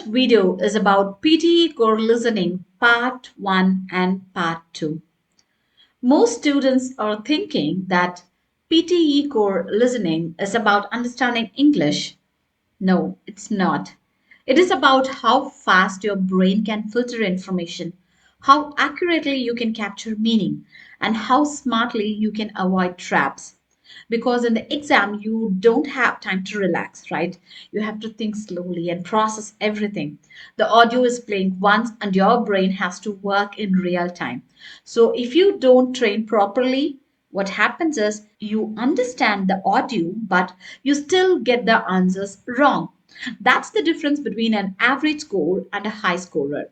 video is about PTE Core Listening Part 1 and Part 2. Most students are thinking that PTE Core Listening is about understanding English. No, it's not. It is about how fast your brain can filter information, how accurately you can capture meaning, and how smartly you can avoid traps. Because in the exam, you don't have time to relax, right? You have to think slowly and process everything. The audio is playing once, and your brain has to work in real time. So if you don't train properly, what happens is you understand the audio, but you still get the answers wrong. That's the difference between an average score and a high scorer.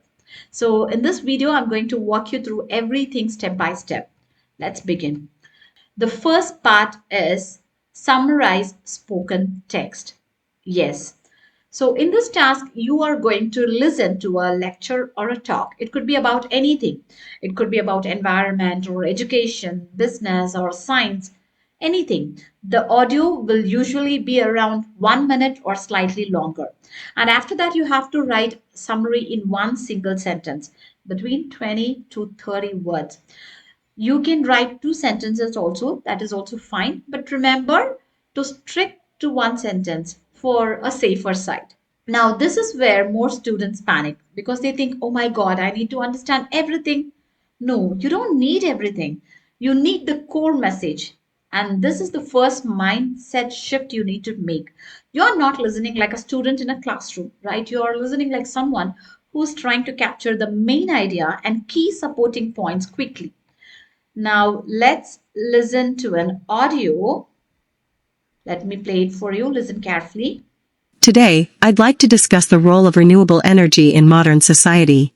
So in this video, I'm going to walk you through everything step by step. Let's begin. The first part is summarize spoken text. Yes. So in this task, you are going to listen to a lecture or a talk. It could be about anything. It could be about environment or education, business or science, anything. The audio will usually be around 1 minute or slightly longer. And after that, you have to write summary in one single sentence between 20 to 30 words. You can write two sentences also, that is also fine. But remember to stick to one sentence for a safer side. Now, this is where more students panic because they think, oh my God, I need to understand everything. No, you don't need everything. You need the core message. And this is the first mindset shift you need to make. You're not listening like a student in a classroom, right? You are listening like someone who's trying to capture the main idea and key supporting points quickly. Now let's listen to an audio. Let me play it for you. Listen carefully. Today, I'd like to discuss the role of renewable energy in modern society.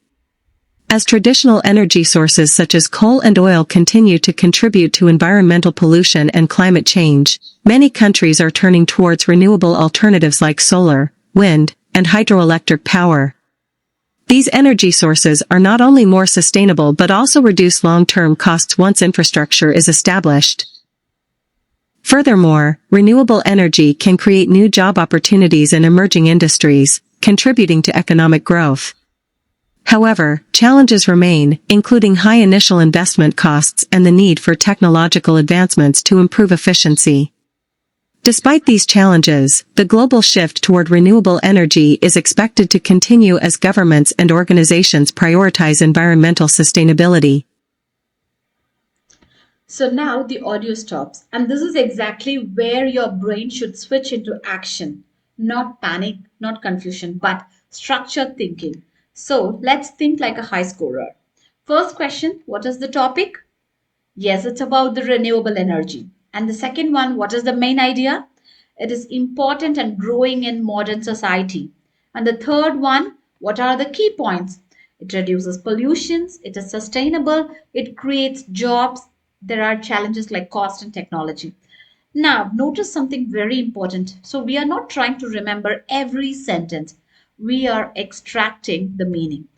As traditional energy sources such as coal and oil continue to contribute to environmental pollution and climate change, many countries are turning towards renewable alternatives like solar, wind, and hydroelectric power. These energy sources are not only more sustainable but also reduce long-term costs once infrastructure is established. Furthermore, renewable energy can create new job opportunities in emerging industries, contributing to economic growth. However, challenges remain, including high initial investment costs and the need for technological advancements to improve efficiency. Despite these challenges, the global shift toward renewable energy is expected to continue as governments and organizations prioritize environmental sustainability. So now the audio stops, and this is exactly where your brain should switch into action. Not panic, not confusion, but structured thinking. So let's think like a high scorer. First question, what is the topic? Yes, it's about the renewable energy. And the second one, what is the main idea? It is important and growing in modern society. And the third one, what are the key points? It reduces pollutions, it is sustainable, it creates jobs. There are challenges like cost and technology. Now, notice something very important. So, we are not trying to remember every sentence, we are extracting the meaning.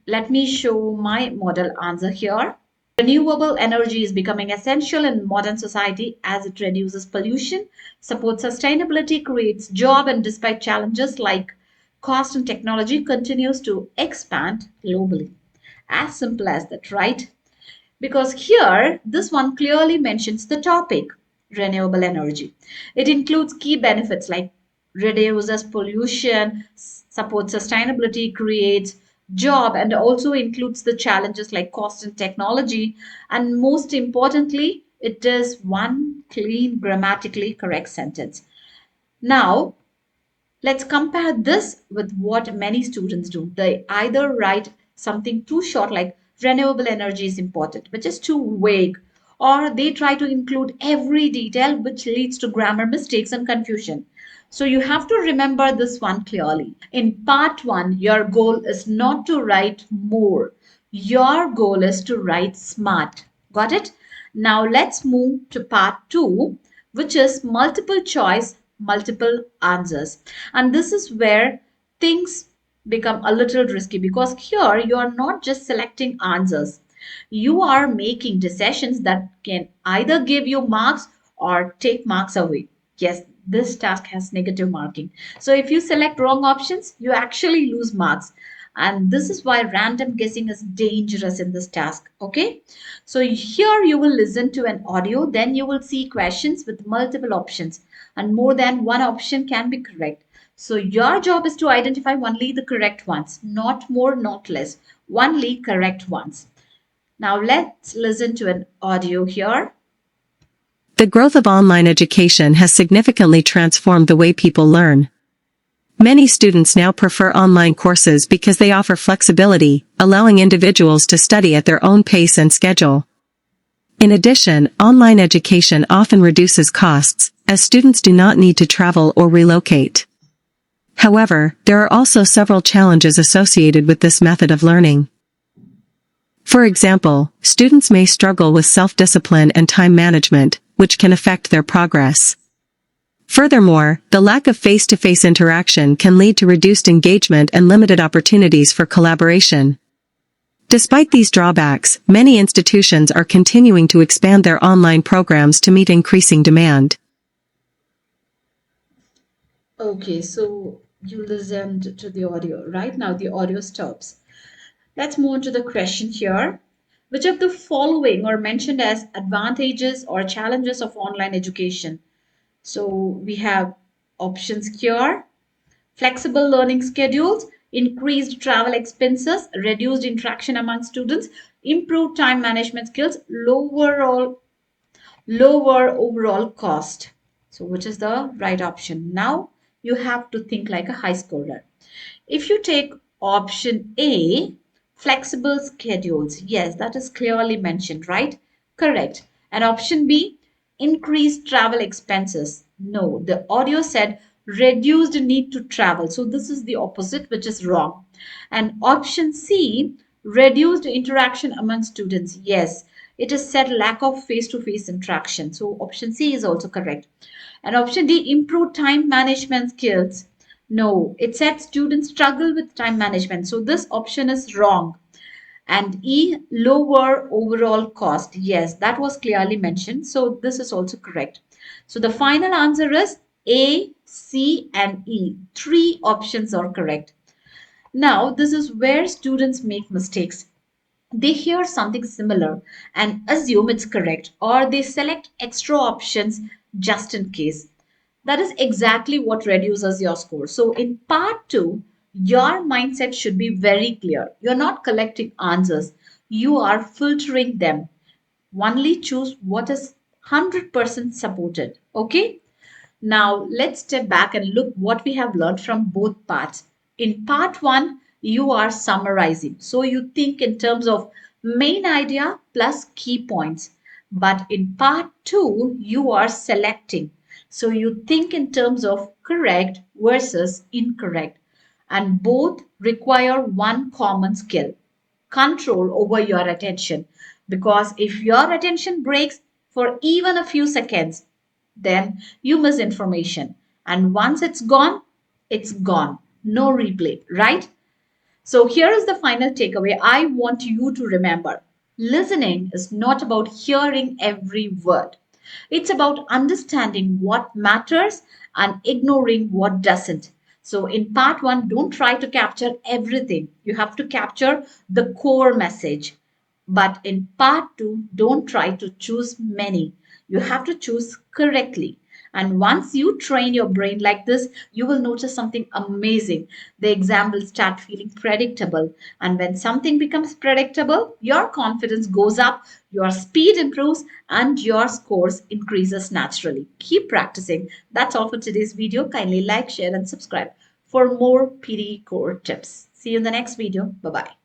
Let me show my model answer here. Renewable energy is becoming essential in modern society as it reduces pollution, supports sustainability, creates job, and despite challenges like cost and technology, continues to expand globally. As simple as that, right? Because here, this one clearly mentions the topic, renewable energy. It includes key benefits like reduces pollution, supports sustainability, creates job, and also includes the challenges like cost and technology. And most importantly, it is one clean, grammatically correct sentence. Now, let's compare this with what many students do. They either write something too short, like renewable energy is important, which is too vague, or they try to include every detail, which leads to grammar mistakes and confusion. So you have to remember this one clearly. In part one, your goal is not to write more, your goal is to write smart. Got it? Now let's move to part two, which is multiple choice, multiple answers. And this is where things become a little risky because here you are not just selecting answers. You are making decisions that can either give you marks or take marks away. Yes, this task has negative marking. So if you select wrong options, you actually lose marks. And this is why random guessing is dangerous in this task. Okay. So here you will listen to an audio, then you will see questions with multiple options, and more than one option can be correct. So your job is to identify only the correct ones, not more, not less, only correct ones. Now let's listen to an audio here. The growth of online education has significantly transformed the way people learn. Many students now prefer online courses because they offer flexibility, allowing individuals to study at their own pace and schedule. In addition, online education often reduces costs, as students do not need to travel or relocate. However, there are also several challenges associated with this method of learning. For example, students may struggle with self-discipline and time management, which can affect their progress. Furthermore, the lack of face-to-face interaction can lead to reduced engagement and limited opportunities for collaboration. Despite these drawbacks, many institutions are continuing to expand their online programs to meet increasing demand. Okay, so you listened to the audio. Right now, the audio stops. Let's move on to the question here. Which of the following are mentioned as advantages or challenges of online education? So we have options here: flexible learning schedules, increased travel expenses, reduced interaction among students, improved time management skills, lower overall cost. So which is the right option? Now you have to think like a high schooler. If you take option A, flexible schedules, yes, that is clearly mentioned, right? Correct. And option B, increased travel expenses. No, the audio said reduced need to travel. So this is the opposite, which is wrong. And option C, reduced interaction among students. Yes, it is said lack of face to face interaction. So option C is also correct. And option D, improved time management skills. No, it said students struggle with time management. So this option is wrong. And E, lower overall cost. Yes, that was clearly mentioned. So this is also correct. So the final answer is A, C, and E. Three options are correct. Now, this is where students make mistakes. They hear something similar and assume it's correct, or they select extra options just in case. That is exactly what reduces your score. So, in part two, your mindset should be very clear. You're not collecting answers, you are filtering them. Only choose what is 100% supported. Okay? Now, let's step back and look what we have learned from both parts. In part one, you are summarizing. So you think in terms of main idea plus key points. But in part two, you are selecting. So you think in terms of correct versus incorrect. And both require one common skill: control over your attention. Because if your attention breaks for even a few seconds, then you miss information. And once it's gone, it's gone. No replay, right? So here is the final takeaway I want you to remember. Listening is not about hearing every word. It's about understanding what matters and ignoring what doesn't. So in part one, don't try to capture everything. You have to capture the core message. But in part two, don't try to choose many. You have to choose correctly. And once you train your brain like this, you will notice something amazing. The exam will start feeling predictable. And when something becomes predictable, your confidence goes up, your speed improves, and your scores increases naturally. Keep practicing. That's all for today's video. Kindly like, share, and subscribe for more PTE Core tips. See you in the next video. Bye bye.